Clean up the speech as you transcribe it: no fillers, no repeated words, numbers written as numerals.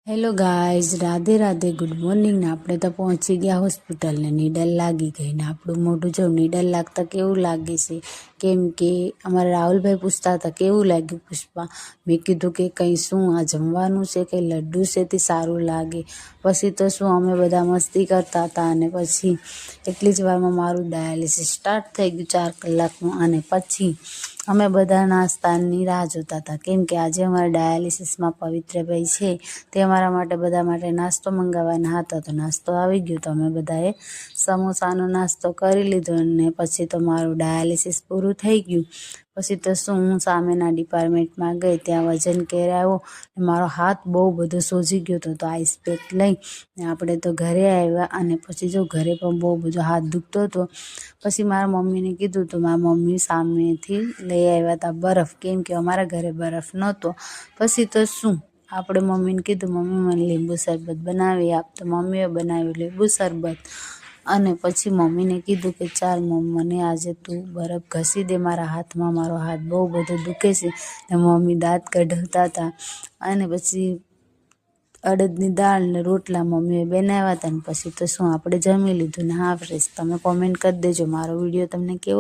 Hello guys, Radhe Radhe, good morning ને આપણે તો પહોંચી ગયા હોસ્પિટલ ને નીડલ લાગી ગઈ ને આપણું મોઢું જો નીડલ લાગતા કેવું લાગે છે કેમ કે અમારા રાહુલભાઈ પૂછતા હતા કેવું લાગ્યું પુષ્પા. મેં કીધું કે કંઈ શું આ જમવાનું છે કંઈ લડ્ડુ છે તે સારું લાગે. પછી તો શું અમે બધા મસ્તી કરતા હતા અને પછી એટલી જ વારમાં મારું ડાયાલિસિસ સ્ટાર્ટ થઈ ગયું 4 કલાકનું. અને પછી અમે બધા નાસ્તાની રાહ જોતા હતા કેમ કે આજે અમારા ડાયાલિસિસમાં પવિત્રભાઈ છે તે અમારા માટે બધા માટે નાસ્તો મંગાવવાના હતા. તો નાસ્તો આવી ગયો તો અમે બધાએ સમોસાનો નાસ્તો કરી લીધો અને પછી તો મારું ડાયાલિસિસ પૂરું થઈ ગયું. પછી તો શું હું સામેના ડિપાર્ટમેન્ટમાં ગઈ, ત્યાં વજન કરાવ્યો. મારો હાથ બહુ બધો સોજી ગયો હતો તો આઈસ પેક લઈ આપણે તો ઘરે આવ્યા. અને પછી જો ઘરે પણ બહુ બધો હાથ દુખતો હતો. પછી મારા મમ્મીને કીધું તો મારા મમ્મી સામેથી લઈ આવ્યા હતા બરફ કેમ કે અમારા ઘરે બરફ નહોતો. પછી તો શું આપણે મમ્મીને કીધું મમ્મી મને લીંબુ શરબત બનાવી આપ, તો મમ્મીએ બનાવ્યું લીંબુ શરબત. અને પછી મમ્મીને કીધું કે ચાલ મમ્મી મને આજે તું બરફ ઘસી દે મારા હાથમાં, મારો હાથ બહુ બધો દુખે છે. ને મમ્મી દાંત કઢાવતા હતા. અને પછી અડદની દાળ ને રોટલા મમ્મીએ બનાવ્યા હતા. ને પછી તો શું આપણે જમી લીધું ને. હા ફ્રેન્ડ્સ, તમે કોમેન્ટ કરી દેજો મારો વિડીયો તમને કેવો